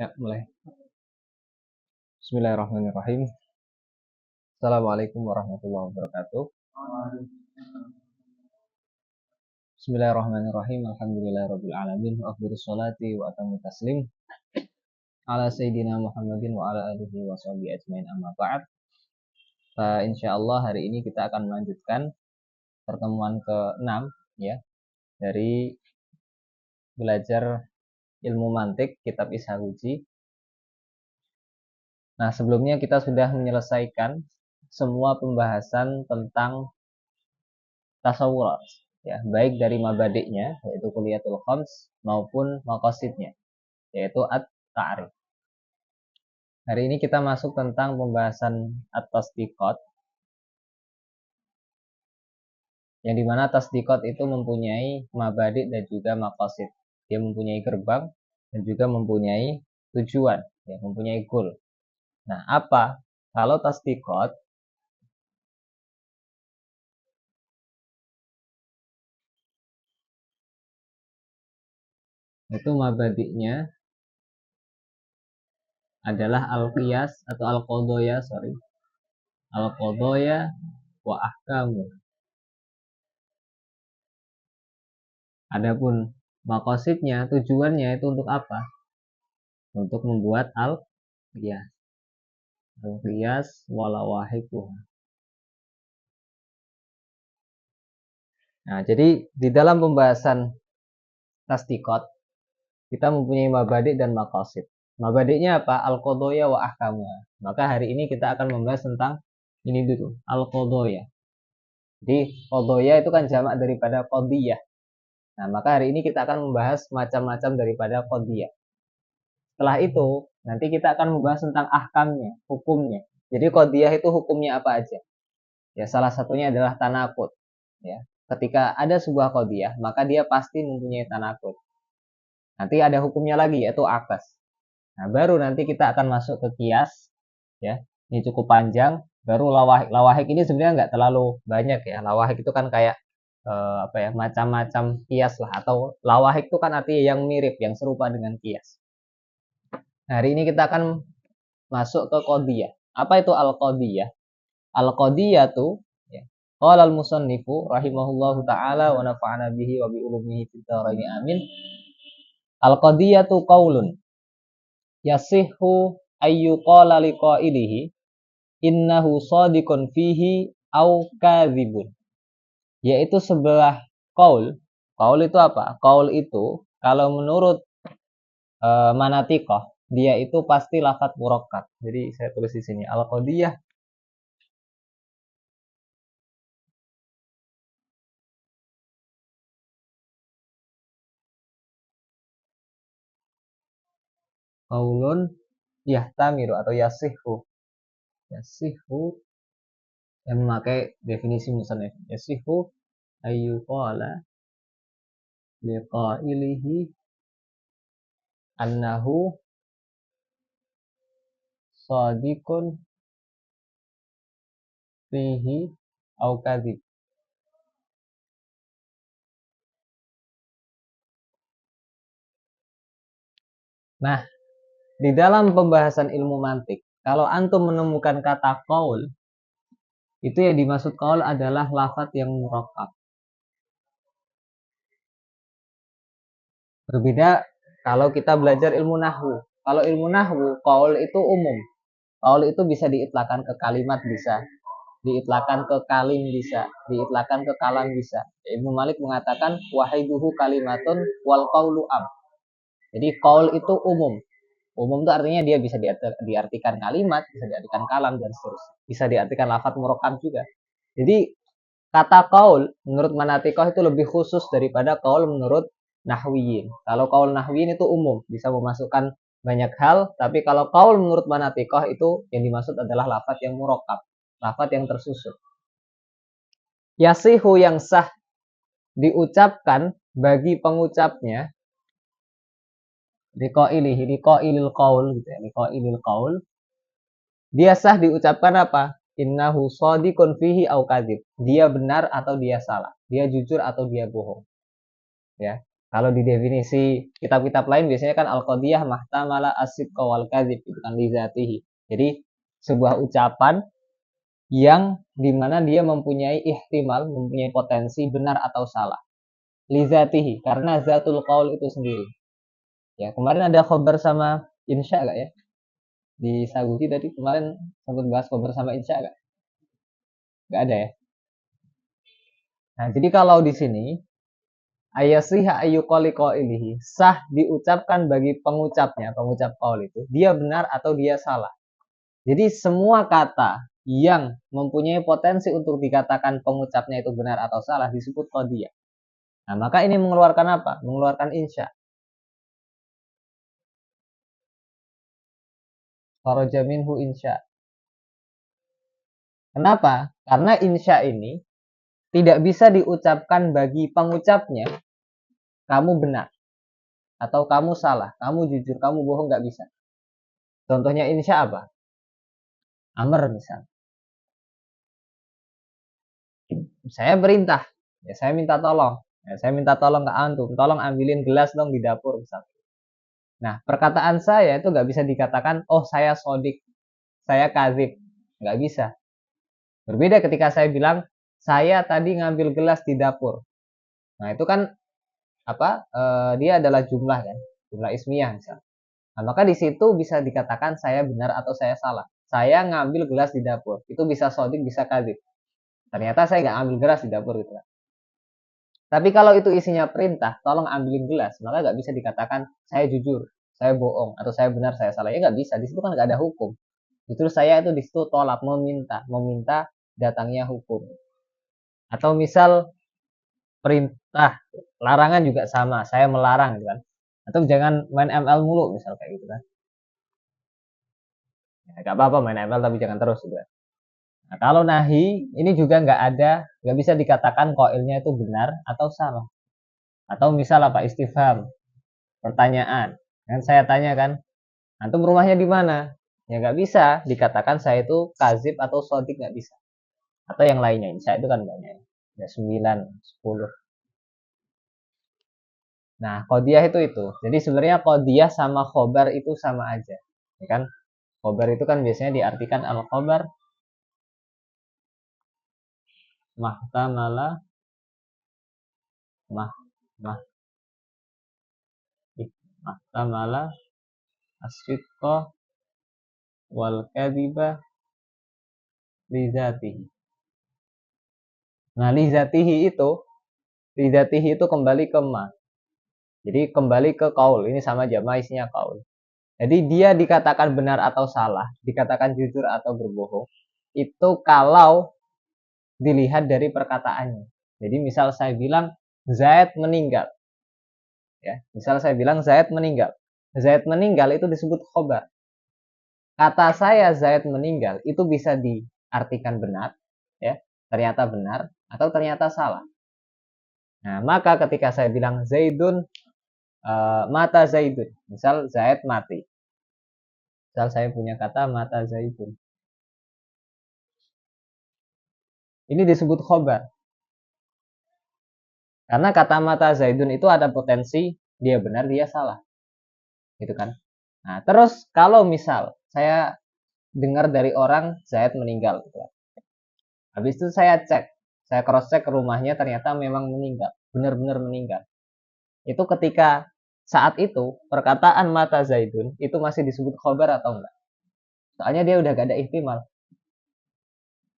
Ya, mulai. Bismillahirrahmanirrahim. Assalamualaikum warahmatullahi wabarakatuh. Bismillahirrahmanirrahim. Alhamdulillahirabbil alamin. Wa afdhalus sholati wa atammu taslim ala sayyidina Muhammadin wa ala alihi wa sahbihi ajmain, amma ba'd. Insyaallah hari ini kita akan melanjutkan pertemuan ke-6 ya dari belajar ilmu mantik kitab Ishahuji. Nah, sebelumnya kita sudah menyelesaikan semua pembahasan tentang tasawurat, ya, baik dari mabadiknya yaitu kuliyatul khams maupun maqasidnya yaitu at-ta'rif. Hari ini kita masuk tentang pembahasan at-tasdiqat, yang dimana tasdiqat itu mempunyai mabadik dan juga maqasid. Dia mempunyai gerbang dan juga mempunyai tujuan, ya, mempunyai goal. Nah, apa kalau tasdiqat itu mabadiknya adalah al-qiyas atau al-qadaya, al-qadaya wa ahkamu. Adapun maqasidnya, tujuannya itu untuk apa? Untuk membuat al-qiyas. Al-qiyas walawahiquha. Nah, jadi di dalam pembahasan tasdiqat kita mempunyai mabadik dan maqasid. Mabadiknya apa? Al-qadaya wa ahkamuha. Maka hari ini kita akan membahas tentang ini dulu, al-qadaya. Jadi qadaya itu kan jamak daripada qadiyah. Nah, maka hari ini kita akan membahas macam-macam daripada qadiyah. Setelah itu, nanti kita akan membahas tentang ahkamnya, hukumnya. Jadi qadiyah itu hukumnya apa aja? Ya, salah satunya adalah tanaqud. Ya, ketika ada sebuah qadiyah, maka dia pasti mempunyai tanaqud. Nanti ada hukumnya lagi yaitu akas. Nah, baru nanti kita akan masuk ke qiyas. Ya, ini cukup panjang. Baru lawahik. Lawahik ini sebenarnya nggak terlalu banyak ya. Lawahik itu kan kayak macam-macam qiyas lah, atau lawahik itu kan artinya yang mirip, yang serupa dengan qiyas. Nah, hari ini kita akan masuk ke qadiyah. Apa itu al-qadiyah? Al-qadiyah itu ya, qala al-musannifu rahimahullahu taala wa nafa'ana bihi wa bi ulumihi fid dharain amin. Al-qadiyatu qaulun yasihhu ayyuqala liqailihi innahu shadiqun fihi au kadzibun. Yaitu sebelah qaul. Qaul itu apa? Qaul itu kalau menurut manatiqah dia itu pasti lafadz murakkab. Jadi saya tulis di sini al-qadiyah qaulun yahtamiru atau yasihhu yang memakai definisi musannaf. Yasihhu ayyuqala liqailihi annahu shadiqun fihi au kadzib. Nah, di dalam pembahasan ilmu mantik, kalau antum menemukan kata qaul, itu yang dimaksud qaul adalah lafadz yang murakkab. Berbeda kalau kita belajar ilmu nahwu. Kalau ilmu nahwu, qaul itu umum. Qaul itu bisa diitlakan ke kalimat, bisa diitlakan ke kalim, bisa diitlakan ke kalam, bisa. Ibnu Malik mengatakan wahiduhu kalimatun wal qaulu am. Jadi qaul itu umum. Umum itu artinya dia bisa diartikan kalimat, bisa diartikan kalam, dan seterusnya. Bisa diartikan lafadz murakkab juga. Jadi kata qaul menurut manatiqah itu lebih khusus daripada qaul menurut nahwiyin. Kalau qaul nahwiyin itu umum, bisa memasukkan banyak hal, tapi kalau qaul menurut manatiqah itu yang dimaksud adalah lafadz yang murakkab, lafadz yang tersusun. Yasihu yang sah diucapkan bagi pengucapnya, liqailil qaul gitu ya, liqailil qaul. Dia sah diucapkan apa? Innahu shadiqun fihi au kadzib. Dia benar atau dia salah. Dia jujur atau dia bohong. Ya. Kalau di definisi kitab-kitab lain biasanya kan al-qadiyah mahtamala as-sidqa wal kadzib itu kan lizatihi. Jadi sebuah ucapan yang dimana dia mempunyai ihtimal, mempunyai potensi benar atau salah. Lizatihi, karena zatul qaul itu sendiri. Ya, kemarin ada khobar sama insya gak ya? Di Saguti tadi kemarin sempat bahas khobar sama insya gak? Gak ada ya? Nah, jadi kalau di sini ayasliha ayyuqali qailihi, sah diucapkan bagi pengucapnya, pengucap qaul itu, dia benar atau dia salah. Jadi semua kata yang mempunyai potensi untuk dikatakan pengucapnya itu benar atau salah disebut qadiyah. Nah, maka ini mengeluarkan apa? Mengeluarkan insya. Kharaja minhu insya. Kenapa? Karena insya ini tidak bisa diucapkan bagi pengucapnya kamu benar atau kamu salah, kamu jujur, kamu bohong, nggak bisa. Contohnya insya apa? Amr misal. Saya perintah, ya saya minta tolong. Ya, saya minta tolong ke antum, tolong ambilin gelas dong di dapur misal. Nah, perkataan saya itu nggak bisa dikatakan, oh saya sodik, saya kazib. Nggak bisa. Berbeda ketika saya bilang, saya tadi ngambil gelas di dapur. Nah, itu kan apa? Dia adalah jumlah kan, jumlah ismiyah misal. Nah, maka di situ bisa dikatakan saya benar atau saya salah. Saya ngambil gelas di dapur. Itu bisa sodik, bisa kadzib. Ternyata saya nggak ambil gelas di dapur gitu. Tapi kalau itu isinya perintah, tolong ambilin gelas, maka nggak bisa dikatakan saya jujur, saya bohong, atau saya benar, saya salah. Ya nggak bisa. Di situ kan nggak ada hukum. Justru saya itu di situ tolak, meminta datangnya hukum. Atau misal perintah, larangan juga sama. Saya melarang gitu kan. Atau jangan main ML mulu misal kayak gitu kan. Ya, gak apa-apa main ML tapi jangan terus juga. Nah, kalau nahi ini juga nggak bisa dikatakan koilnya itu benar atau salah. Atau misal apa istifham, pertanyaan. Kan saya tanya kan, antum rumahnya di mana? Ya nggak bisa dikatakan saya itu kazib atau sodik, nggak bisa. Atau yang lainnya, insya itu kan banyak. Ya 9, 10. Nah, qadiyah itu. Jadi sebenarnya qadiyah sama khobar itu sama aja. Ya kan? Khobar itu kan biasanya diartikan al-khobar mahtamala mah mah mahtamala as-sidqa wal kadhiba lizatihi. Nah, lizatihi itu kembali ke ma. Jadi kembali ke kaul. Ini sama aja, ma isinya kaul. Jadi dia dikatakan benar atau salah, dikatakan jujur atau berbohong, itu kalau dilihat dari perkataannya. Jadi misal saya bilang Zaid meninggal, ya. Misal saya bilang Zaid meninggal. Zaid meninggal itu disebut khobar. Kata saya Zaid meninggal itu bisa diartikan benar, ya. Ternyata benar atau ternyata salah. Nah, maka ketika saya bilang Zaidun mata Zaidun, misal Zaid mati. Misal saya punya kata mata Zaidun. Ini disebut khobar. Karena kata mata Zaidun itu ada potensi dia benar, dia salah. Gitu kan. Nah, terus kalau misal saya dengar dari orang Zaid meninggal gitu. Habis itu saya cek, saya cross check ke rumahnya ternyata memang meninggal, benar-benar meninggal. Itu ketika saat itu perkataan mata Zaidun itu masih disebut khobar atau enggak? Soalnya dia udah gak ada ihtimal.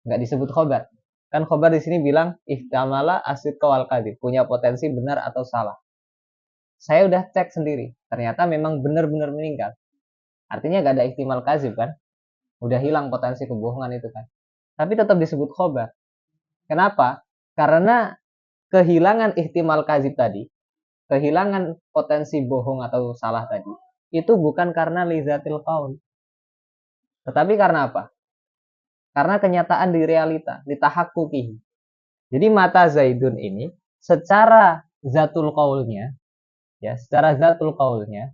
Nggak disebut khobar. Kan khobar di sini bilang ihtamala asid kawal kadib, punya potensi benar atau salah. Saya udah cek sendiri, ternyata memang benar-benar meninggal. Artinya gak ada ihtimal kazib kan? Udah hilang potensi kebohongan itu kan. Tapi tetap disebut khobar. Kenapa? Karena kehilangan ihtimal kazib tadi, kehilangan potensi bohong atau salah tadi, itu bukan karena lizatil qaul. Tetapi karena apa? Karena kenyataan di realita, di tahakkukihi. Jadi mata Zaidun ini secara zatul qaulnya, ya, secara zatul qaulnya,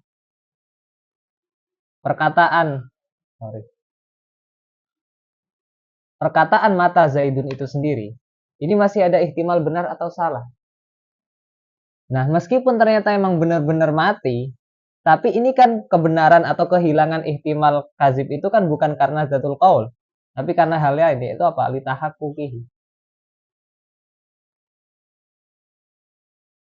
perkataan sorry, perkataan mata Zaidun itu sendiri, ini masih ada ihtimal benar atau salah. Nah, meskipun ternyata emang benar-benar mati, tapi ini kan kebenaran atau kehilangan ihtimal kazib itu kan bukan karena zatul qaul, tapi karena hal lain, yaitu apa? Litahaqquqihi.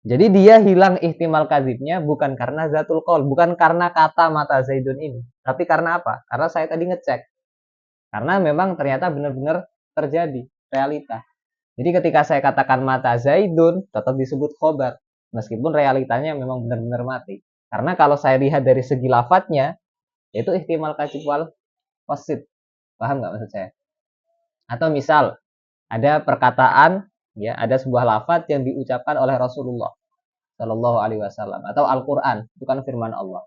Jadi dia hilang ihtimal kadzibnya bukan karena zatul qaul, bukan karena kata mata Zaidun ini, tapi karena apa? Karena saya tadi ngecek. Karena memang ternyata benar-benar terjadi realita. Jadi ketika saya katakan mata Zaidun tetap disebut khobar, meskipun realitanya memang benar-benar mati. Karena kalau saya lihat dari segi lafadznya, itu ihtimal kadzib wal wasid. Paham nggak maksud saya? Atau misal ada perkataan, ya, ada sebuah lafadz yang diucapkan oleh Rasulullah Shallallahu Alaihi Wasallam atau Al-Quran, itu kan firman Allah.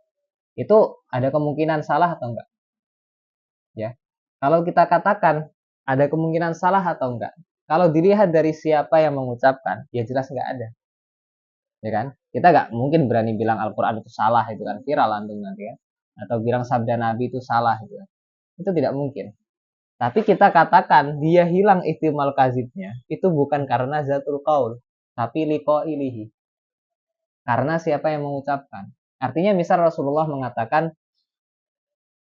Itu ada kemungkinan salah atau enggak? Ya, kalau kita katakan ada kemungkinan salah atau enggak, kalau dilihat dari siapa yang mengucapkan, ya jelas enggak ada, ya kan? Kita enggak mungkin berani bilang Al-Quran itu salah, itu kan viral antum nanti kan, atau bilang sabda Nabi itu salah, itu kan? Itu tidak mungkin. Tapi kita katakan dia hilang ihtimal kazibnya, itu bukan karena zatul qaul, tapi liqa ilihi. Karena siapa yang mengucapkan. Artinya misal Rasulullah mengatakan,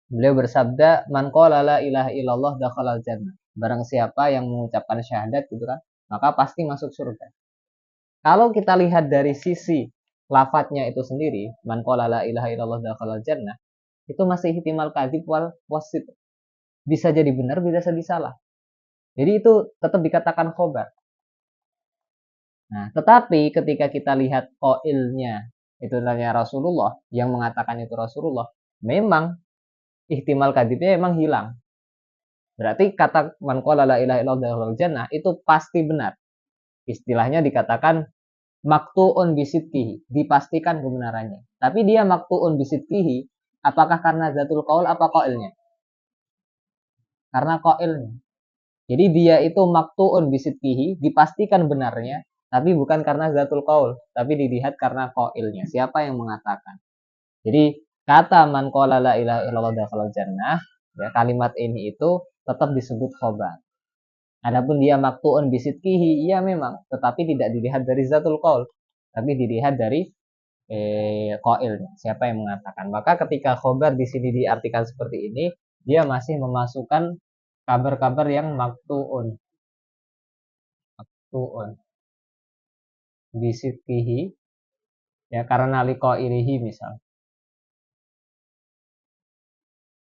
beliau bersabda, man qala la ilaha illallah dakhalal jannah. Barang siapa yang mengucapkan syahadat gitu kan, maka pasti masuk surga. Kalau kita lihat dari sisi lafadznya itu sendiri, man qala la ilaha illallah dakhalal jannah, itu masih ihtimal kadzib wal wasit. Bisa jadi benar, bisa jadi salah. Jadi itu tetap dikatakan khobar. Nah, tetapi ketika kita lihat qailnya, itu tanya Rasulullah, yang mengatakan itu Rasulullah, memang ihtimal kadzibnya memang hilang. Berarti kata man qala la ilaha illallah jannah itu pasti benar. Istilahnya dikatakan maktuun bisidqihi, dipastikan kebenarannya. Tapi dia maktuun bisidqihi, apakah karena zatul qaul apa qailnya? Karena qailnya. Jadi dia itu maktuun bisidqihi, dipastikan benarnya, tapi bukan karena zatul qaul, tapi dilihat karena qailnya. Siapa yang mengatakan? Jadi kata man qala la ilaha illallah dakhalal jannah, ya, kalimat ini itu tetap disebut khobar. Adapun dia maktuun bisidqihi, iya memang, tetapi tidak dilihat dari zatul qaul, tapi dilihat dari qailnya, siapa yang mengatakan. Maka ketika khobar di sini diartikan seperti ini, dia masih memasukkan kabar-kabar yang maktuun, maktuun bisidqihi, ya, karena liqailihi misal,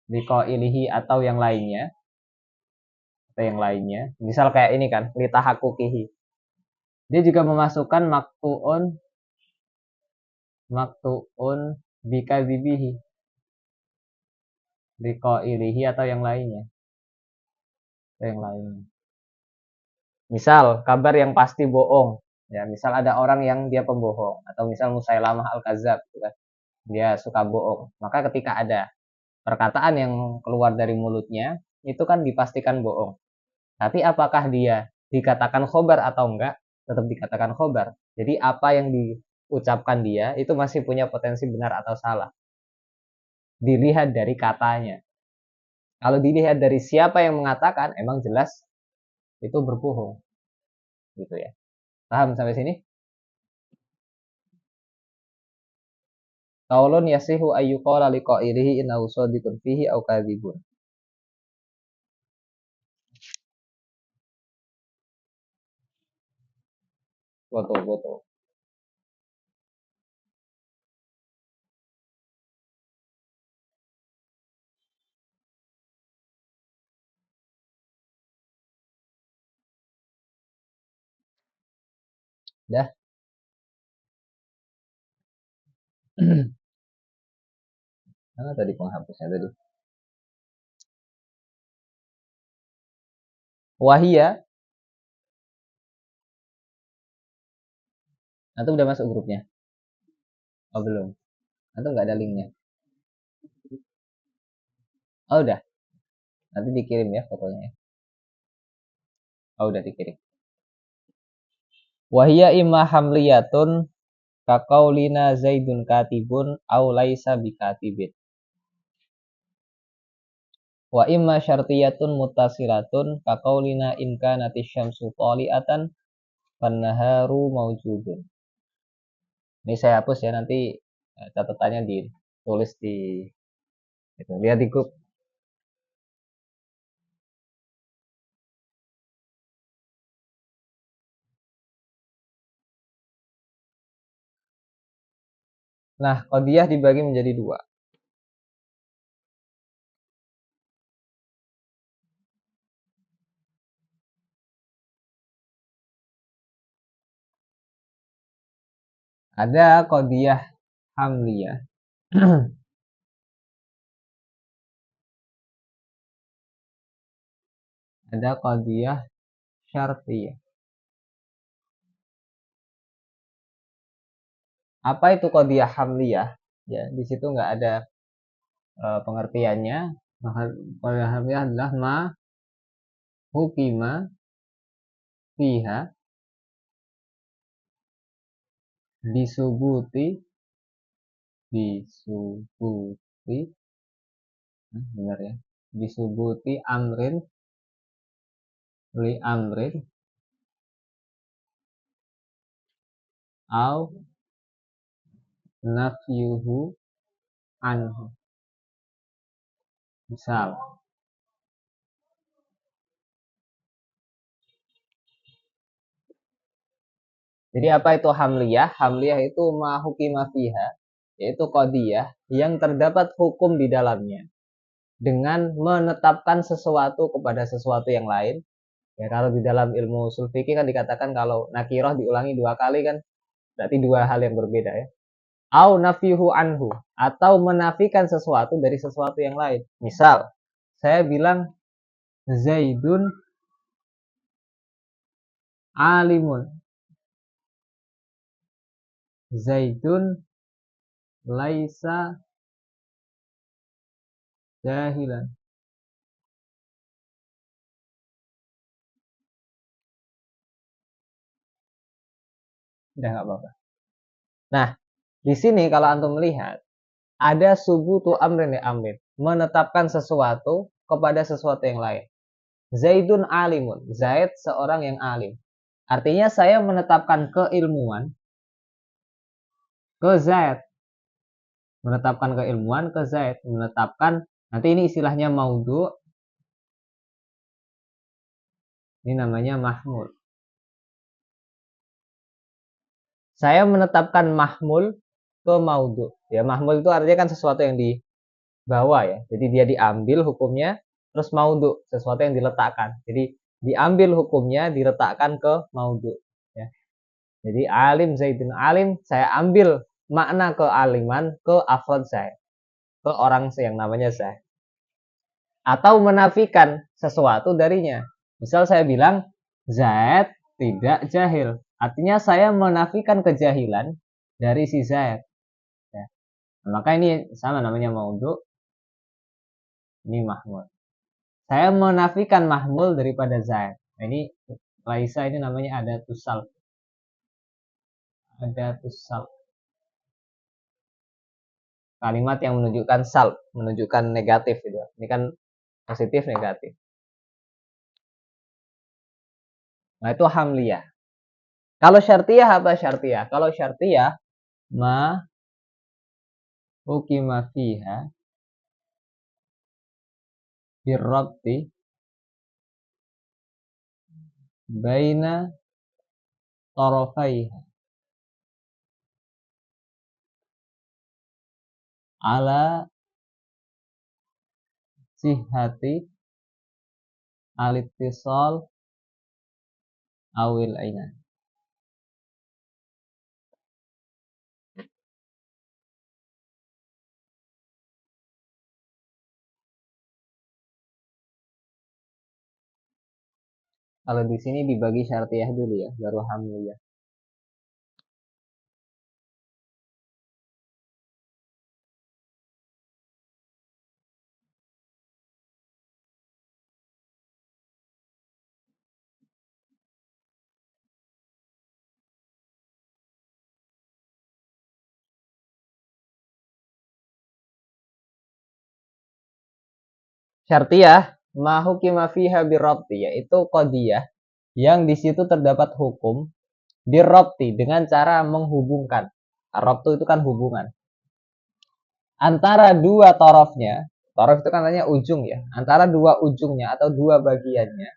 liqailihi atau yang lainnya, misal kayak ini kan, litahakukihi, dia juga memasukkan maktuun bikadzibihi, liqailihi atau yang lainnya. Misal kabar yang pasti bohong, ya, misal ada orang yang dia pembohong, atau misal Musailamah al-Kadzab, gitu kan, dia suka bohong, maka ketika ada perkataan yang keluar dari mulutnya itu kan dipastikan bohong. Tapi apakah dia dikatakan khobar atau enggak? Tetap dikatakan khobar. Jadi apa yang diucapkan dia itu masih punya potensi benar atau salah. Dilihat dari katanya. Kalau dilihat dari siapa yang mengatakan, emang jelas itu berbohong. Gitu ya. Paham sampai sini? Qaulun yasihu ayyuqala liqa'ilihi innahu shadiqun fihi aw kadzibun. Foto-foto. Dah. Mana tadi penghapusnya tadi? Wahia. Antum udah masuk grupnya? Oh belum. Antum nggak ada linknya? Oh udah. Nanti dikirim ya fotonya. Oh udah dikirim. Wahia imma hamliyatun kaqaulina Zaidun katibun au laisa bikatibin. Wa imma syartiyatun muttasilatun kaqaulina in kanatish syamsu tali'atan fan naharu mawjudun. Ini saya hapus ya, nanti catatannya ditulis di itu. Lihat di grup. Nah, qadiyah dibagi menjadi dua. Ada qadiyah hamliyah. Ada qadiyah syartiyah. Apa itu qadiyah hamliyah? Ya, di situ nggak ada pengertiannya. Maka qadiyah hamliyah adalah ma hukima fiha disubuti disubuti benar ya, disubuti amrin li amrin au nafyuhu anhu. Misal, jadi apa itu hamliyah? Hamliyah itu ma hukima fiha, yaitu qadiyah yang terdapat hukum di dalamnya dengan menetapkan sesuatu kepada sesuatu yang lain. Ya, kalau di dalam ilmu ushul fikih kan dikatakan kalau nakiroh diulangi 2 kali kan berarti 2 hal yang berbeda ya. Au nafyuhu anhu, atau menafikan sesuatu dari sesuatu yang lain. Misal, saya bilang Zaidun alimun. Zaidun laisa jahilan. Udah nggak apa-apa. Nah, di sini kalau antum melihat ada subutu amrin li amrin, menetapkan sesuatu kepada sesuatu yang lain. Zaidun alimun, Zaid seorang yang alim. Artinya saya menetapkan keilmuan ke Zaid, menetapkan keilmuan ke Zaid, menetapkan, nanti ini istilahnya maudhu, ini namanya mahmul. Saya menetapkan mahmul ke maudhu. Ya, mahmul itu artinya kan sesuatu yang dibawa ya. Jadi dia diambil hukumnya, terus maudhu, sesuatu yang diletakkan. Jadi diambil hukumnya, diletakkan ke maudhu. Ya. Jadi alim Zaidun alim, saya ambil makna kealiman ke afrod saya, ke orang yang namanya saya. Atau menafikan sesuatu darinya. Misal saya bilang Zaid tidak jahil. Artinya saya menafikan kejahilan dari si Zaid. Ya. Nah, maka ini sama namanya maudhu. Ini mahmul. Saya menafikan mahmul daripada Zaid. Nah, ini Laisa ini namanya ada tusal. Ada tusal. Kalimat yang menunjukkan salb, menunjukkan negatif gitu. Ini kan positif negatif. Nah, itu hamliyah. Kalau syartiyah apa syartiyah? Kalau syartiyah ma hukima fiha birrabti baina tarafaiha ala sihhati al-ittisal awil ainan. Kalau di sini dibagi syartiyah dulu ya, baru hamliyah. Syartiyah ma hukima fiha birrabti, yaitu qadiyah yang di situ terdapat hukum birrabti dengan cara menghubungkan. Ar-rabtu itu kan hubungan. Antara dua torofnya, torof itu kan namanya ujung ya. Antara dua ujungnya atau dua bagiannya.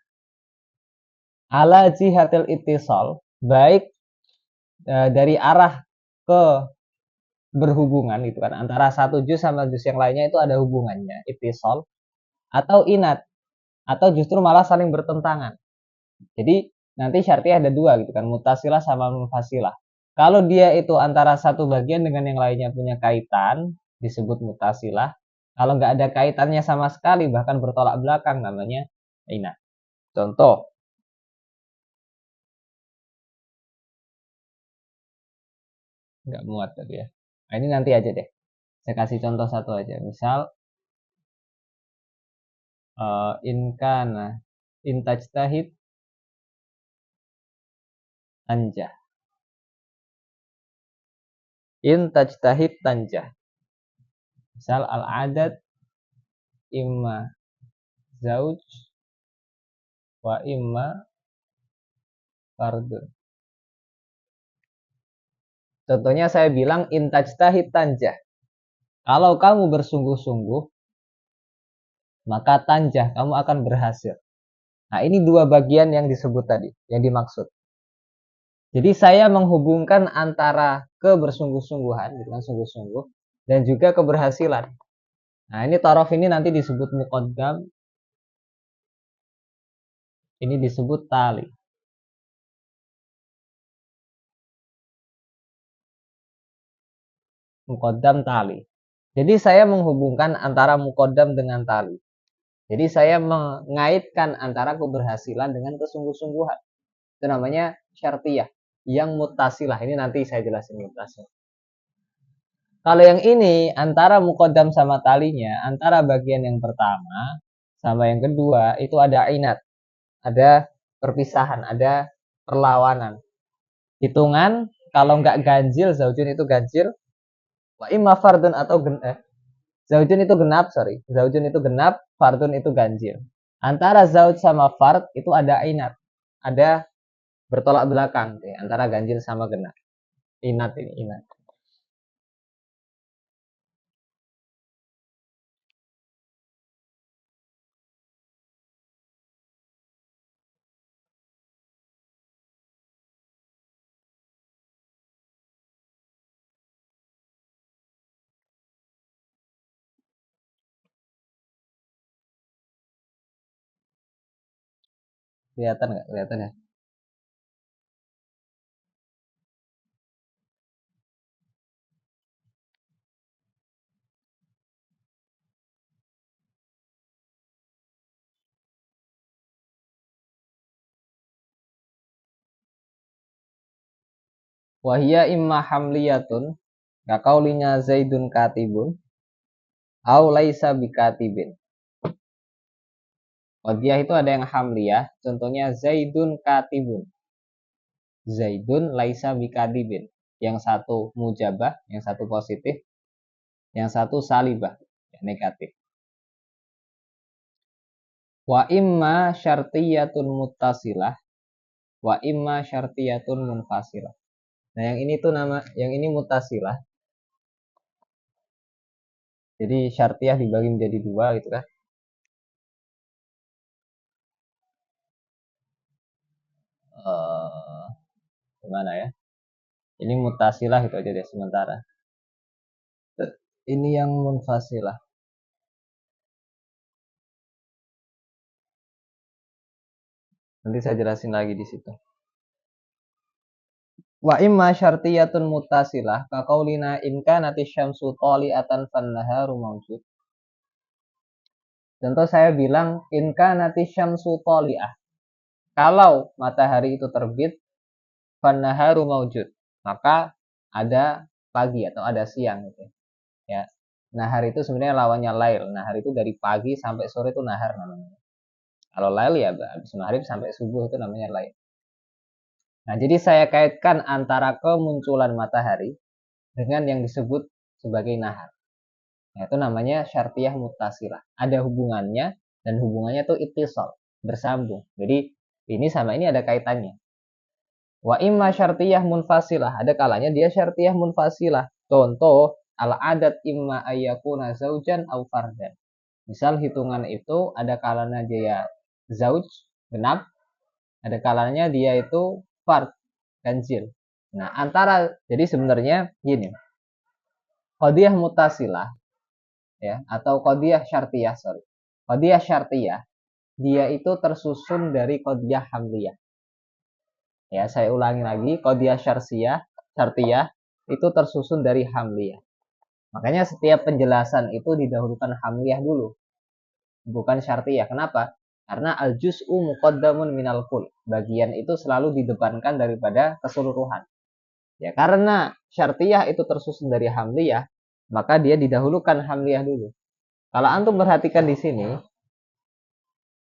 Ala jihatil ittisal, baik dari arah ke berhubungan gitu kan, antara satu juz sama juz yang lainnya itu ada hubungannya, ittisal, atau inat, atau justru malah saling bertentangan. Jadi nanti syartiyah ada dua gitu kan, mutasilah sama munfasilah. Kalau dia itu antara satu bagian dengan yang lainnya punya kaitan, disebut mutasilah. Kalau nggak ada kaitannya sama sekali, bahkan bertolak belakang, namanya inat. Contoh, nggak muat tadi ya. Nah, ini nanti aja deh. Saya kasih contoh satu aja. Misal, inkana intajtahid tanjah. Intajtahid tanjah. Misal al-adad imma zauj wa imma fardun. Contohnya saya bilang intajtahid tanjah. Kalau kamu bersungguh-sungguh, maka tanjah, kamu akan berhasil. Nah, ini dua bagian yang disebut tadi, yang dimaksud. Jadi saya menghubungkan antara kebersungguh-sungguhan, dengan sungguh-sungguh, dan juga keberhasilan. Nah, ini torof ini nanti disebut muqaddam, ini disebut tali. Muqaddam tali. Jadi saya menghubungkan antara muqaddam dengan tali. Jadi saya mengaitkan antara keberhasilan dengan kesungguh-sungguhan. Itu namanya syartiyah. Yang mutasilah. Ini nanti saya jelasin mutasilah. Kalau yang ini antara muqaddam sama talinya, antara bagian yang pertama sama yang kedua itu ada inat, ada perpisahan, ada perlawanan. Hitungan kalau nggak ganjil, zaujun itu ganjil, wa imma fardun atau zaujun itu genap, zaujun itu genap, fardun itu ganjil. Antara zauj sama fard itu ada inat, ada bertolak belakang ya, antara ganjil sama genap. Inat ini inat. Kelihatan nggak? Kelihatan ya? Wahia imma hamliyatun kaqaulinya Zaidun katibun au laisa bikatibin. Qadiyah itu ada yang hamliyah, contohnya Zaidun katibun. Zaidun laisa bikatibin. Yang satu mujabah, yang satu positif, yang satu salibah, ya, negatif. Wa imma syartiyatun muttasilah, wa imma syartiyatun munfasilah. Nah, yang ini tuh yang ini muttasilah. Jadi syartiyah dibagi menjadi dua gitu kan. Gimana ya? Ini mutasilah itu aja deh sementara. Ini yang munfasilah. Nanti saya jelasin lagi di situ. Wa imma syartiyatun mutasilah kaqaulina in kanati syamsu tali'atan fannaharu mawjud. Contoh saya bilang in kanati syamsu tali'ah. Kalau matahari itu terbit fannaharu mawjud, maka ada pagi atau ada siang gitu. Ya. Nahar itu sebenarnya lawannya lail. Nahar itu dari pagi sampai sore itu nahar namanya. Kalau lail ya habis maghrib sampai subuh itu namanya lail. Nah, jadi saya kaitkan antara kemunculan matahari dengan yang disebut sebagai nahar. Nah, itu namanya syartiyah mutasilah. Ada hubungannya dan hubungannya itu ittisal, bersambung. Jadi ini sama ini ada kaitannya. Wa imma syartiyah munfasilah, ada kalanya dia syartiyah munfasilah. Contoh, al-adat imma ayyakuna zaujan au fardan. Misal hitungan itu ada kalanya dia zauj, genap, ada kalanya dia itu fard, ganjil. Nah, jadi sebenarnya gini, qadiyah mutasilah ya atau qadiyah syartiyah, sorry. Qadiyah syartiyah dia itu tersusun dari qadiyah hamliyah. Ya, saya ulangi lagi, qadiyah syartiyah itu tersusun dari hamliyah. Makanya setiap penjelasan itu didahulukan hamliyah dulu, bukan syartiyah. Kenapa? Karena al-juz'u muqaddamun minal kull. Bagian itu selalu didepankan daripada keseluruhan. Ya, karena syartiyah itu tersusun dari hamliyah, maka dia didahulukan hamliyah dulu. Kalau antum perhatikan di sini,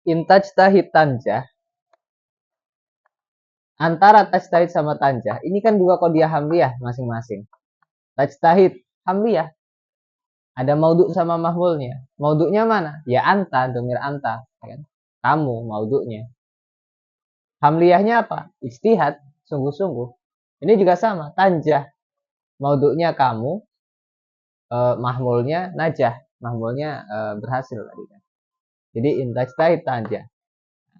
intajtahid tanjah, antara tajtahid sama tanjah, ini kan dua qadiyah hamliyah masing-masing. Tajtahid hamliyah, ada maudhu sama mahmulnya. Maudhunya mana? Ya anta, domir anta, kan? Kamu maudhunya. Hamliyahnya apa? Ijtihad, sungguh-sungguh. Ini juga sama, tanjah. Maudhunya kamu, mahmulnya najah, mahmulnya berhasil tadi kan. Jadi intajtahid tanjah.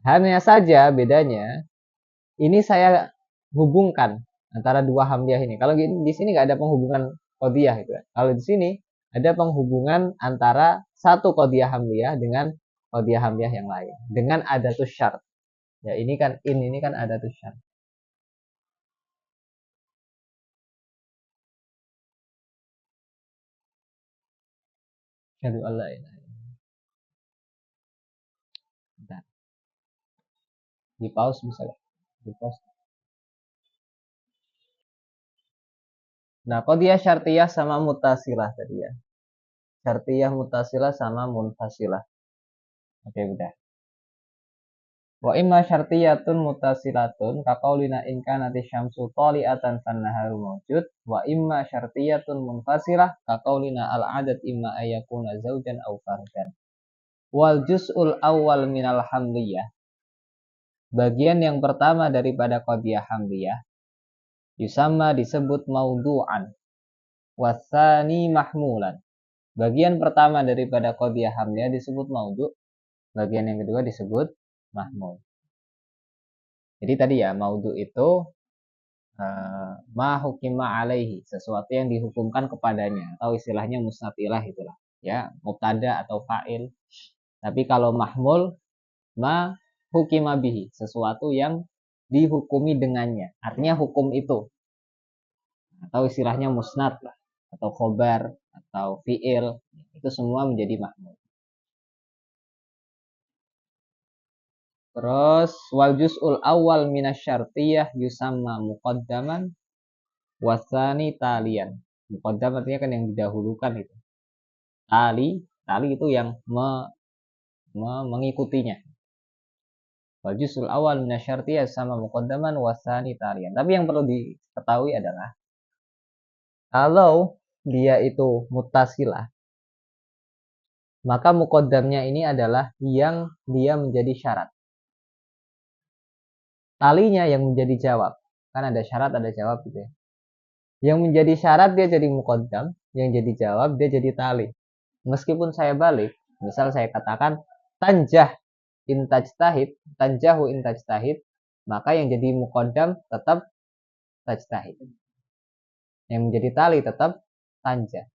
Hanya saja bedanya, ini saya hubungkan antara dua hamliyah ini. Kalau di sini nggak ada penghubungan qadiyah gitu kan. Kalau di sini ada penghubungan antara satu qadiyah hamliyah dengan qadiyah hamliyah yang lain dengan adatus syart. Ya, ini kan ini kan adatus syart. Asyhadu alla ilaha illallah. Bentar. Di pause bisa gak? Di pause. Nah, qadiyah syartiyah sama mutasilah tadi ya. Syartiyah mutasilah sama munfasilah. Oke, udah. Wa imma syartiyatun mutasilatun kaqaulina in kanati syamsu tali'atan fannaharu mawjud wa imma syartiyatun munfasilah kaqaulina al-adad imma ayyakuna zaujan aw fardan. Wal juz'ul awal minal hamliyah, bagian yang pertama daripada qadiyah hamliyah, yusamma disebut maudhu'an wasani mahmulan. Bagian pertama daripada qadiyah hamliyah disebut maudhu', bagian yang kedua disebut mahmul. Jadi tadi ya, maudhu' itu ma hukima alaihi, sesuatu yang dihukumkan kepadanya, atau istilahnya musnad ilah itulah ya, mubtada atau fa'il. Tapi kalau mahmul, ma hukima bihi, sesuatu yang dihukumi dengannya, artinya hukum itu, atau istilahnya musnad lah, atau khobar atau fi'il, itu semua menjadi mahmul. Terus wal juz'ul awal minasyartiyah yusamma muqaddaman wasani talian. Muqaddam artinya kan yang didahulukan itu. Tali itu yang mengikutinya. Wal juz'ul awal minasyartiyah sama muqaddaman wasani talian. Tapi yang perlu diketahui adalah kalau dia itu muttasilah, maka muqaddamnya ini adalah yang dia menjadi syarat. Talinya yang menjadi jawab. Kan ada syarat, ada jawab gitu ya. Yang menjadi syarat dia jadi muqaddam, yang jadi jawab dia jadi tali. Meskipun saya balik, misal saya katakan tanjah intajtahid, tanjahu intajtahid, maka yang jadi muqaddam tetap tajtahid. Yang menjadi tali tetap tanjah.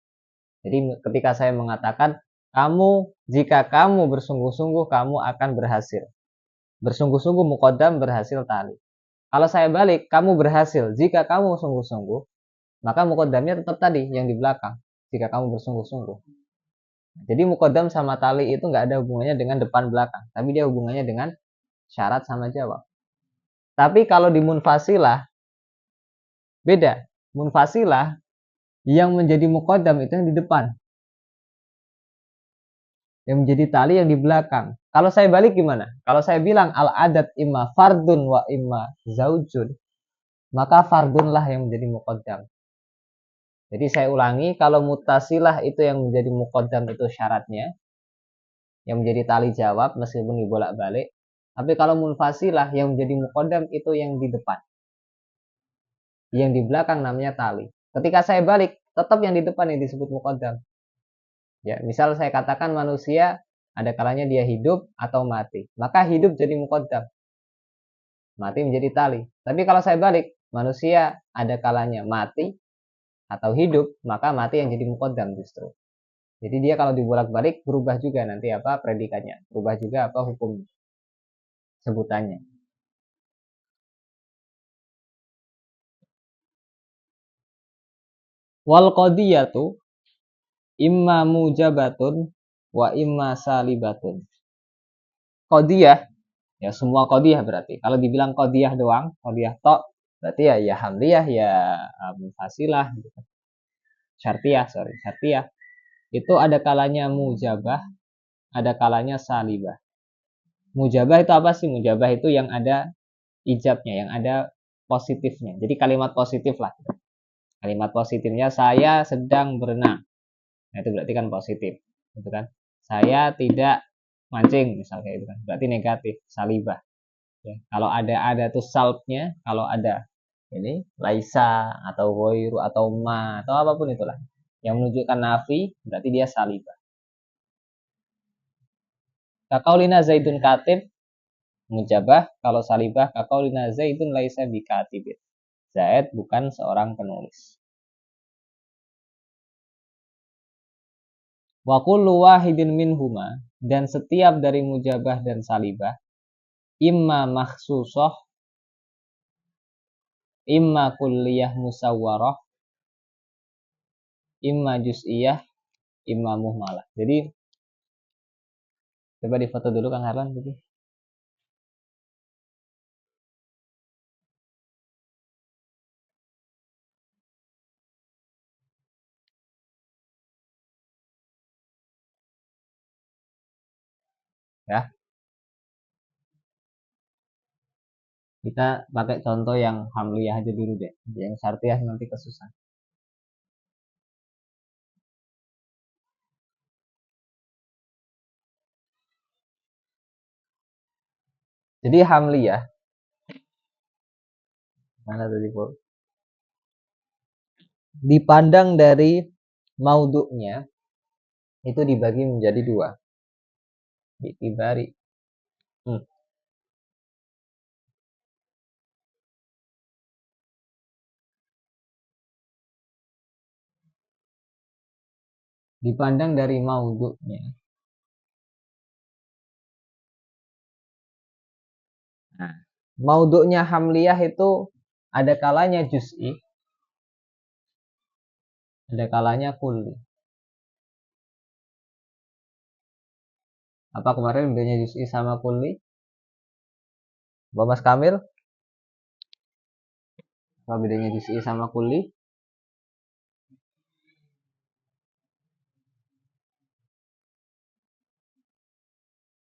Jadi ketika saya mengatakan jika kamu bersungguh-sungguh kamu akan berhasil. Bersungguh-sungguh muqaddam, berhasil tali. Kalau saya balik, kamu berhasil jika kamu sungguh-sungguh, maka muqaddamnya tetap tadi yang di belakang, jika kamu bersungguh-sungguh. Jadi muqaddam sama tali itu nggak ada hubungannya dengan depan belakang, tapi dia hubungannya dengan syarat sama jawab. Tapi kalau di munfasilah beda. Munfasilah yang menjadi muqaddam itu yang di depan, yang menjadi tali yang di belakang. Kalau saya balik gimana? Kalau saya bilang al-adad imma fardun wa imma zaujun, maka fardunlah yang menjadi muqaddam. Jadi saya ulangi, kalau mutasilah itu yang menjadi muqaddam itu syaratnya, yang menjadi tali jawab meskipun dibolak-balik. Tapi kalau munfasilah yang menjadi muqaddam itu yang di depan. yang di belakang namanya tali. Ketika saya balik, tetap yang di depan yang disebut muqaddam. Ya, misal saya katakan manusia ada kalanya dia hidup atau mati, maka hidup jadi muqaddam, mati menjadi tali. Tapi kalau saya balik, manusia ada kalanya mati atau hidup, maka mati yang jadi muqaddam justru. Jadi dia kalau dibolak-balik berubah juga nanti apa predikatnya, berubah juga apa hukum sebutannya. Wal qadiyatu imma mujabatun wa imma salibatun. Qadiyah ya semua qadiyah berarti. Kalau dibilang qadiyah doang, qadiyah tok berarti ya hamliyah ya munfasilah gitu. Syartiyah. Itu ada kalanya mujabah, ada kalanya salibah. Mujabah itu apa sih? Mujabah itu yang ada ijabnya, yang ada positifnya. Jadi kalimat positif lah. Kalimat positifnya saya sedang berenang. Nah, itu berarti kan positif, gitu kan? Saya tidak mancing misalnya itu kan. Berarti negatif, salibah. Ya, kalau ada tuh salbnya, kalau ada ini laisa atau ghairu atau ma atau apapun itulah yang menunjukkan nafi berarti dia salibah. Kaqaulina zaidun katib mujabah, kalau salibah kaqaulina zaidun laisa bikatibin. Zaid bukan seorang penulis. Wa kullu wahidin minhuma, dan setiap dari mujabah dan salibah imma makhsusoh, imma kulliyah musawwarah, imma juz'iyah, imma muhmalah. Jadi coba difoto dulu Kang Harlan gitu. Ya, kita pakai contoh yang hamliyah aja dulu deh. Yang syartiyah nanti kesusahan. Jadi hamliyah mana tadi Pur? Dipandang dari maudhu'nya itu dibagi menjadi dua. Ditibari. Dipandang dari maudhu'nya. Nah, maudhu'nya hamliyah itu ada kalanya juz'i, ada kalanya kulli. Apa kemarin bedanya juz'i sama kulli? Mas Kamil? Apa bedanya juz'i sama kulli?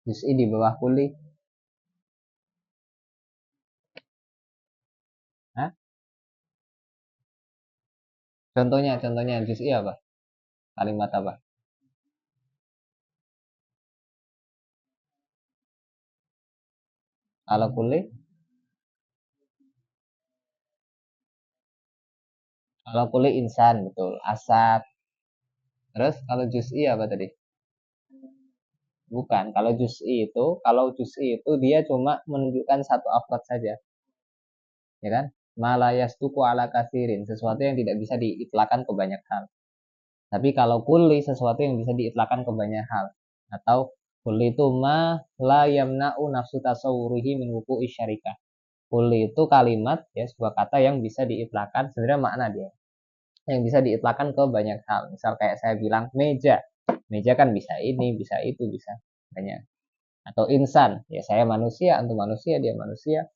Juz'i di bawah kulli. Hah? Contohnya juz'i apa? Kalimat apa? Kalau kulli? Kalau kulli insan, betul. Asad. Terus kalau juz'i apa tadi? Bukan. Kalau juz'i itu dia cuma menunjukkan satu afrod saja. Ya kan? Malayastuku ala kasirin, sesuatu yang tidak bisa diitlakan ke banyak hal. Tapi kalau kulli sesuatu yang bisa diitlakan ke banyak hal. Atau kulli itu ma la yamna'u nafsu tasawwurihi min wuqu'i syarikah. Kulli itu kalimat ya sebuah kata yang bisa diitlakan, sebenarnya makna dia. Yang bisa diitlakan ke banyak hal. Misal kayak saya bilang meja. Meja kan bisa ini, bisa itu, bisa banyak. Atau insan, ya saya manusia, antum manusia, dia manusia.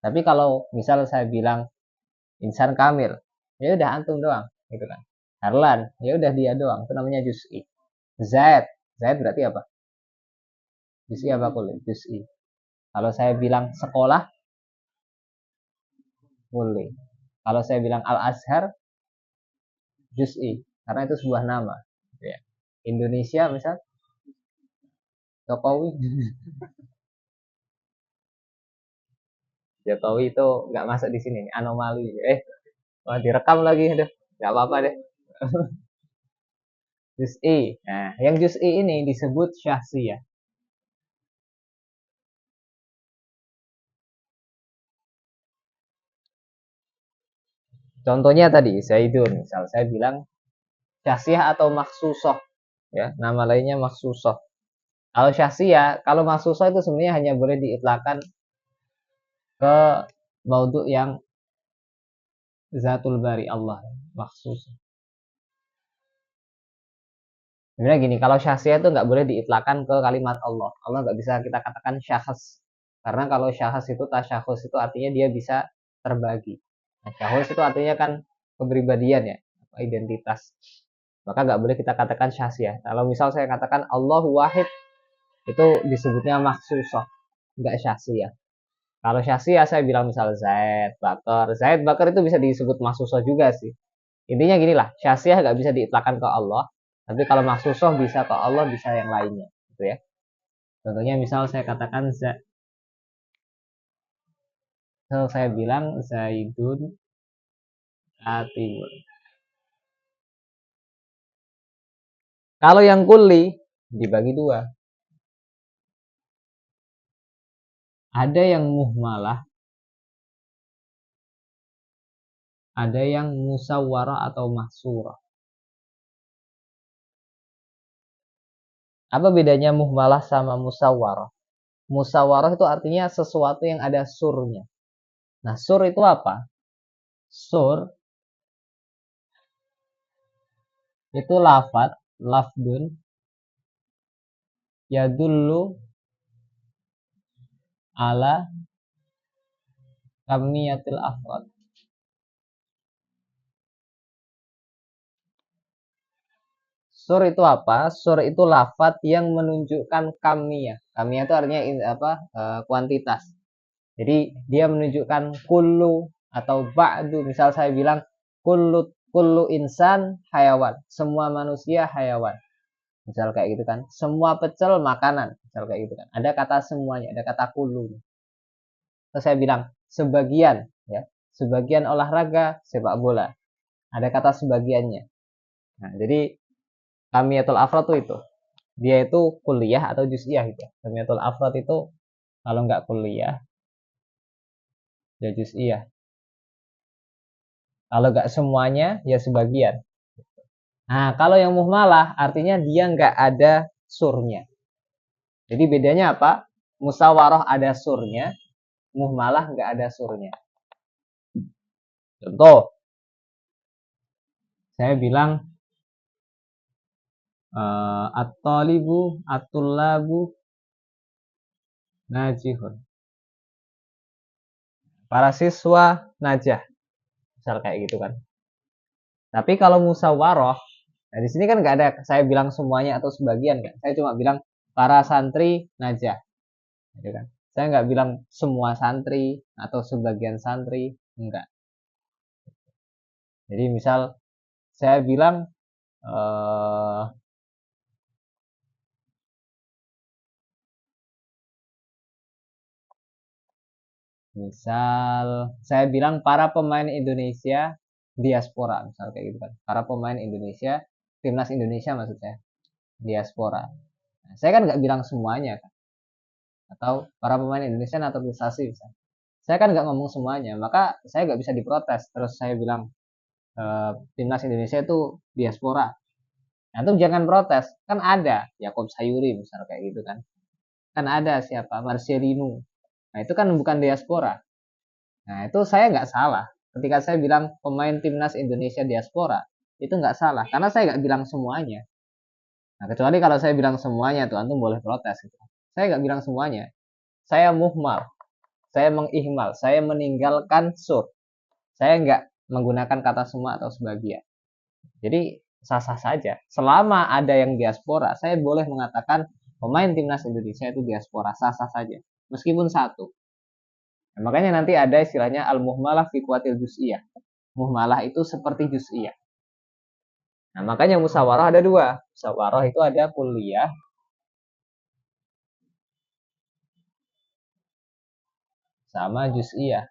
Tapi kalau misal saya bilang insan kamil, ya udah antum doang, gitu kan. Harlan, ya udah dia doang, itu namanya juz'i. Zaid, Zaid berarti apa? Juz'i apa kulit? Juz'i. Kalau saya bilang sekolah, boleh. Kalau saya bilang Al-Azhar, juz'i, karena itu sebuah nama. Ya. Indonesia misal, Jokowi. Jokowi itu nggak masuk di sini, anomali. Wah, direkam lagi, aduh, nggak apa-apa deh. Juz'i. Nah, yang juz'i ini disebut syahsiyah. Contohnya tadi, Zaidun. Misal saya bilang syahsiyah atau maksusoh. Ya, nama lainnya maksusoh. Kalau syahsiyah, kalau maksusoh itu sebenarnya hanya boleh diitlakan ke maudhu yang zatul bari Allah. Maksus. Sebenarnya gini, kalau syahsiyah itu nggak boleh diitlakan ke kalimat Allah. Allah nggak bisa kita katakan syahs. Karena kalau syahs itu tasyahus itu artinya dia bisa terbagi. Nah, syahus itu artinya kan kepribadian ya, identitas. Maka nggak boleh kita katakan syahsiyah. Kalau misal saya katakan Allahu wahid, itu disebutnya maksusah, nggak syahsiyah. Kalau syahsiyah saya bilang misal Zaid Bakar itu bisa disebut maksusah juga sih. Intinya gini lah, syahsiyah nggak bisa diitlakan ke Allah, tapi kalau maksusoh bisa ke Allah, bisa yang lainnya, gitu ya. Contohnya misal saya katakan saya bilang Zaidun Atibun. Kalau yang kuli dibagi dua, ada yang muhmalah, ada yang musawwarah atau mahsurah. Apa bedanya muhmalah sama musawwarah? Musawwarah itu artinya sesuatu yang ada surnya. Nah, sur itu apa? Sur itu lafdun, yadullu ala kamiyatil afrad. Sur itu apa? Sur itu lafat yang menunjukkan kamiyah. Kamiyah itu artinya kuantitas. Jadi dia menunjukkan kullu atau ba'du. Misal saya bilang kullu insan hayawan. Semua manusia hayawan. Misal kayak gitu kan. Semua pecel makanan. Misal kayak gitu kan. Ada kata semuanya, ada kata kullu. Terus saya bilang sebagian, ya. Sebagian olahraga sepak bola. Ada kata sebagiannya. Nah, jadi kamiyatul afrad itu dia itu kuliah atau juz'iyah gitu. Kamiyatul afrad itu kalau nggak kuliah ya juz'iyah. Kalau nggak semuanya ya sebagian. Nah, kalau yang muhmalah artinya dia nggak ada surnya. Jadi bedanya apa? Musawarah ada surnya, muhmalah nggak ada surnya. Contoh, saya bilang at-talibu at-tullabu najihun. Para siswa najah. Misal kayak gitu kan. Tapi kalau musawarah, nah di sini kan nggak ada saya bilang semuanya atau sebagian kan. Saya cuma bilang para santri najah, gitu kan. Saya nggak bilang semua santri atau sebagian santri, enggak. Jadi misal saya bilang eh, misal saya bilang para pemain Indonesia diaspora, misal kayak gitu kan. Para pemain Indonesia, timnas Indonesia maksud saya, diaspora. Nah, saya kan nggak bilang semuanya kan. Atau para pemain Indonesia naturalisasi misalnya. Saya kan nggak ngomong semuanya, maka saya nggak bisa diprotes. Terus saya bilang timnas Indonesia itu diaspora. Nah, itu jangan protes. Kan ada Yakob Sayuri misalnya kayak gitu kan. Kan ada siapa? Marcelino. Nah, itu kan bukan diaspora. Nah, itu saya nggak salah. Ketika saya bilang pemain timnas Indonesia diaspora, itu nggak salah. Karena saya nggak bilang semuanya. Nah, kecuali kalau saya bilang semuanya, tuh antum boleh protes. Gitu. Saya nggak bilang semuanya. Saya muhmal. Saya mengihmal. Saya meninggalkan sur. Saya nggak menggunakan kata semua atau sebagian. Jadi sah-sah saja. Selama ada yang diaspora, saya boleh mengatakan pemain timnas Indonesia itu diaspora, sah-sah saja. Meskipun satu. Nah, makanya nanti ada istilahnya al-muhmalah fi kuatil juz'iyah. Muhmalah itu seperti juz'iyah. Nah, makanya musawarah ada dua. Musawarah itu ada kuliah sama juz'iyah.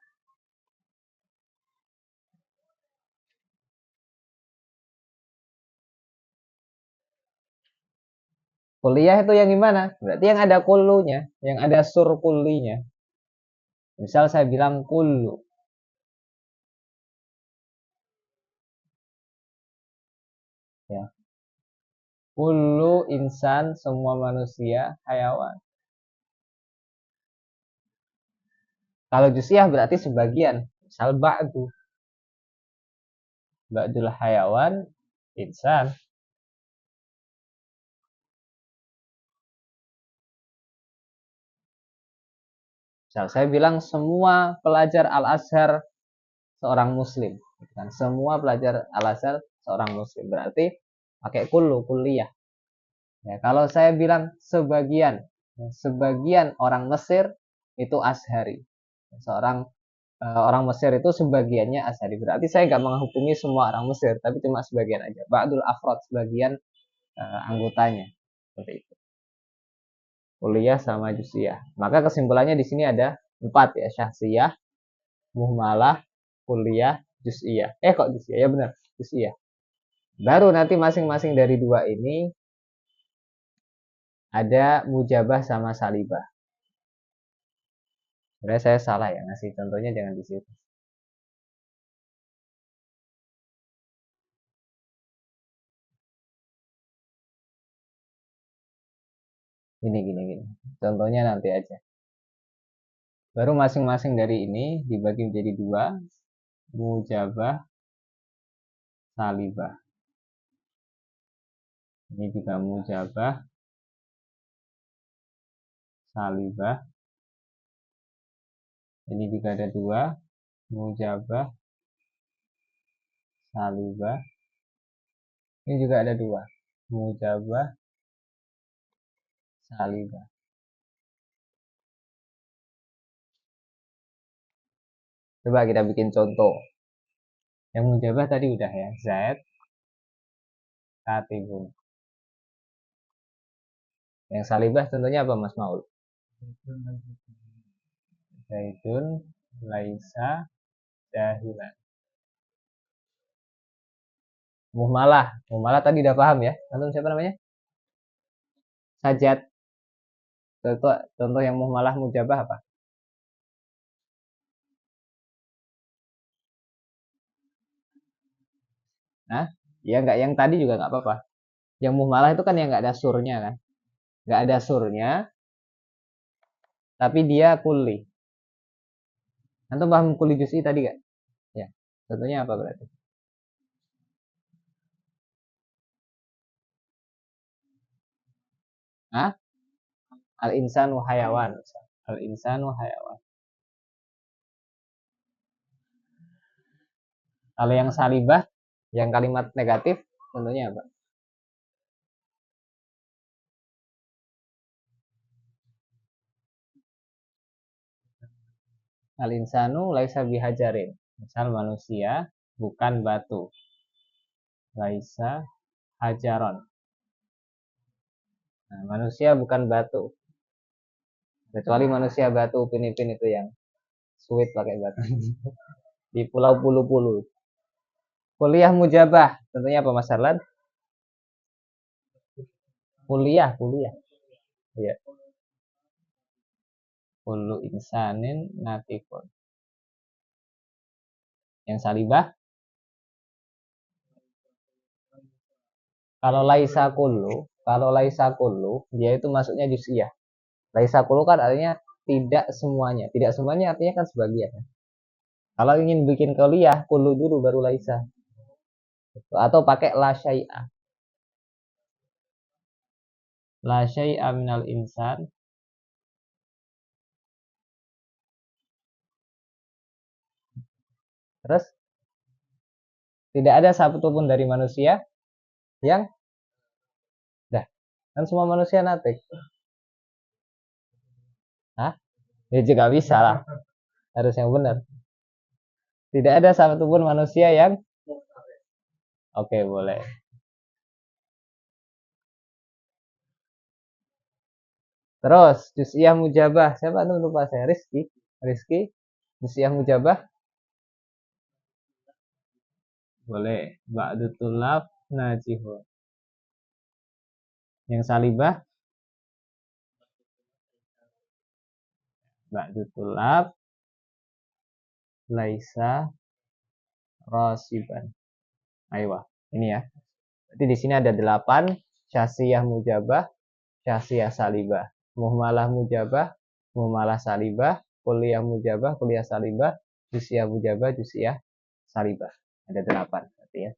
Kuliah itu yang gimana? Berarti yang ada kullunya, yang ada sur kullinya. Misal saya bilang kullu, ya. Kullu insan, semua manusia, hayawan. Kalau juziah berarti sebagian. Misal ba'dul hayawan, insan. Misal saya bilang semua pelajar Al-Azhar seorang muslim. Kan? Semua pelajar Al-Azhar seorang muslim. Berarti pakai kullu, kuliah. Ya, kalau saya bilang sebagian orang Mesir itu Azhari. Seorang orang Mesir itu sebagiannya Azhari. Berarti saya nggak menghukumi semua orang Mesir, tapi cuma sebagian aja. Ba'dul afrod, sebagian anggotanya. Seperti itu. Kuliah sama juziah. Maka kesimpulannya di sini ada 4 ya, syahsiyah, muhmalah, kuliah, juz'iyah. Kok juz'iyah? Ya benar, juz'iyah. Baru nanti masing-masing dari 2 ini ada mujabah sama salibah. Sebenarnya saya salah ya, ngasih contohnya jangan di situ. Gini. Contohnya nanti aja. Baru masing-masing dari ini dibagi menjadi 2, mujabah, salibah. Ini juga mujabah, salibah. Ini juga ada 2, mujabah, salibah. Ini juga ada 2, mujabah, salibah. Coba kita bikin contoh. Yang mujabah tadi udah ya, Zaid katibun. Yang salibah contohnya apa Mas Maul? Zaidun laisa jahilan. Muhmalah tadi udah paham ya. Antum siapa namanya? Sajat. Contoh yang muhmalah mujabah apa? Nah, ya nggak, yang tadi juga nggak apa-apa. Yang muhmalah itu kan yang nggak ada surnya kan? Nggak ada surnya, tapi dia kuli. Antum paham kuli juz'i tadi gak? Ya. Contohnya apa berarti? Hah? Al-insanu hayawan. Al-insanu hayawan. Kalau yang salibah, yang kalimat negatif, contohnya apa? Al-insanu laisa bihajarin. Misal manusia bukan batu. Laisa hajaron. Nah, manusia bukan batu. Kecuali manusia batu upin-ipin itu yang sweet pakai batu. Di pulau Pulu-Pulu. Kuliah mujabah. Tentunya apa Mas Harlan? Kuliah. Iya. Kullu insanin natikun. Yang salibah, kalau laisa kullu, dia itu masuknya juz'iyah. Laisa kullu kan artinya tidak semuanya. Tidak semuanya artinya kan sebagian. Kalau ingin bikin kuliah, kullu dulu baru laisa. Atau pakai la syai'a. La syai'a minal insan. Terus tidak ada satupun dari manusia yang dah, kan semua manusia natik. Hah? Ya juga bisa lah. Harus yang benar. Tidak ada satupun manusia yang oke, boleh. Terus juz'iyah mujabah. Siapa tuh lupa saya? Rizky. Juz'iyah mujabah. Boleh. Ba'du tulab najihun. Yang salibah. Ba'du tulab laisa rasiban. Ayo, ini ya. Berarti di sini ada 8 syasiyah mujabah, syasiyah salibah, muhmalah mujabah, muhmalah salibah, kulliyah mujabah, kulliyah salibah, jusiyah mujabah, jusiyah salibah. Ada 8 berarti ya.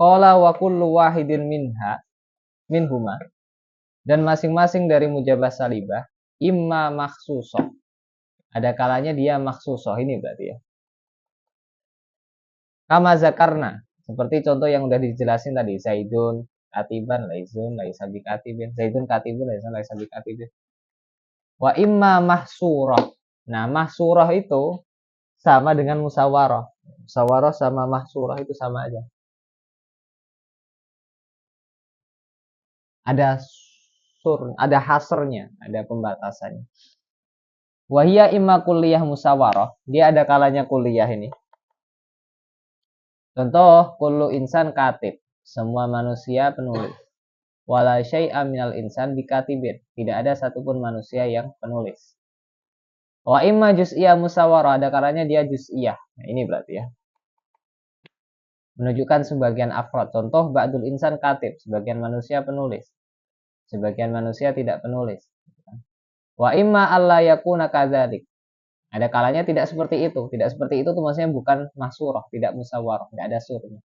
Qala wa kullu wahidin minhuma, dan masing-masing dari mujabah salibah imma makhsusoh. Ada kalanya dia makhsusoh, ini berarti ya. Kama zakarna, seperti contoh yang udah dijelasin tadi, Zaidun katiban, laizun laisa bikatibin, Zaidun katibun, laisa bikatibin. Wa imma mahsurah. Nah, mahsurah itu sama dengan musawarah. Musawarah sama mahsurah itu sama aja. Ada hasrnya, ada pembatasannya. Wahia imma kuliah musawarah, dia ada kalanya kuliah ini. Contoh, kullu insan katib, semua manusia penulis. Wala syai'a minal insan bikatibin, tidak ada satupun manusia yang penulis. Wa imma juz'iyah musawarah, ada kalanya dia juz'iyah. Nah, ini berarti ya. Menunjukkan sebagian afrod. Contoh, ba'dul insan katib, sebagian manusia penulis. Sebagian manusia tidak penulis. Wa imma alla yakuna kadzalik. Ada kalanya tidak seperti itu. Tidak seperti itu tuh maksudnya bukan mahsurah, tidak musawarah, tidak ada surnya.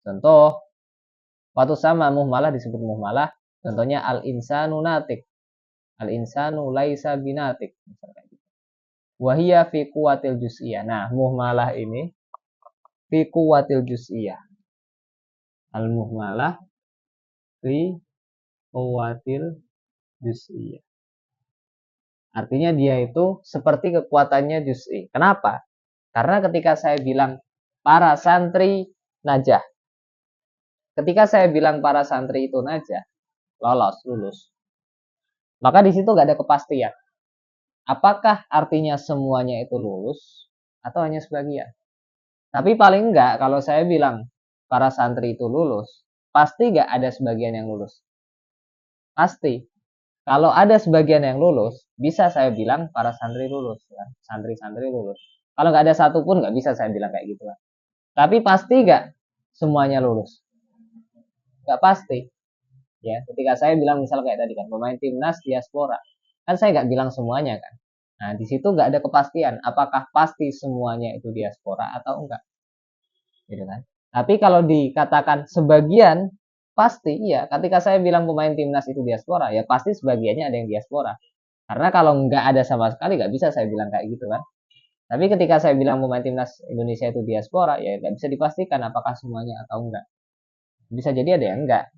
Contoh, waktu sama muhmalah disebut muhmalah. Contohnya al-insanu natik. Al-insanu laisa binatik. Wahia fi kuwatil juz'iyah. Nah, muhmalah ini fi kuwatil juz'iyah. Al-muhmalah fi kuwatil juz'iyah. Artinya dia itu seperti kekuatannya juz'i. Kenapa? Karena ketika saya bilang para santri najah. Ketika saya bilang para santri itu najah, lulus. Maka di situ gak ada kepastian. Apakah artinya semuanya itu lulus atau hanya sebagian? Tapi paling enggak kalau saya bilang para santri itu lulus, pasti gak ada sebagian yang lulus. Pasti. Kalau ada sebagian yang lulus, bisa saya bilang para santri lulus, ya. Santri-santri lulus. Kalau nggak ada satupun nggak bisa saya bilang kayak gitu lah. Tapi pasti nggak semuanya lulus? Nggak pasti. Ya, ketika saya bilang misal kayak tadi kan pemain timnas diaspora, kan saya nggak bilang semuanya kan. Nah, di situ nggak ada kepastian apakah pasti semuanya itu diaspora atau enggak, gitu kan. Tapi kalau dikatakan sebagian, pasti iya. Ketika saya bilang pemain timnas itu diaspora, ya pasti sebagiannya ada yang diaspora. Karena kalau nggak ada sama sekali nggak bisa saya bilang kayak gitu kan. Tapi ketika saya bilang pemain timnas Indonesia itu diaspora, ya nggak bisa dipastikan apakah semuanya atau enggak. Bisa jadi ada yang enggak.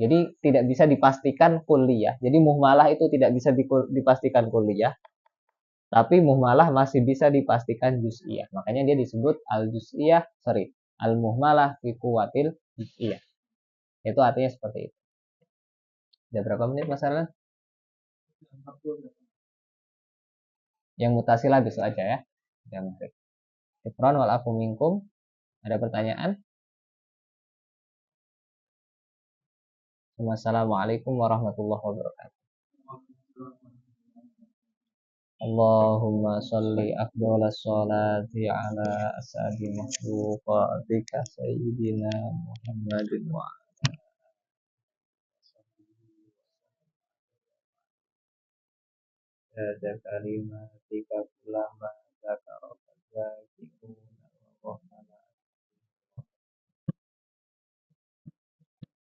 Jadi tidak bisa dipastikan kuliah. Jadi muhmalah itu tidak bisa dipastikan kuliah, tapi muhmalah masih bisa dipastikan juz'iyah. Makanya dia disebut al-juz'iyah, al-muhmalah fi kuwatil juz'iyah. Itu artinya seperti itu. Udah berapa menit masalah? Yang mutasilah besok aja ya. Yang Ikron wal afu minkum. Ada pertanyaan? Wassalamualaikum warahmatullahi wabarakatuh. Allahumma salli afdhalas sholati ala asadi makhluqatika sayyidina Muhammadin wa ala kalimatika kullama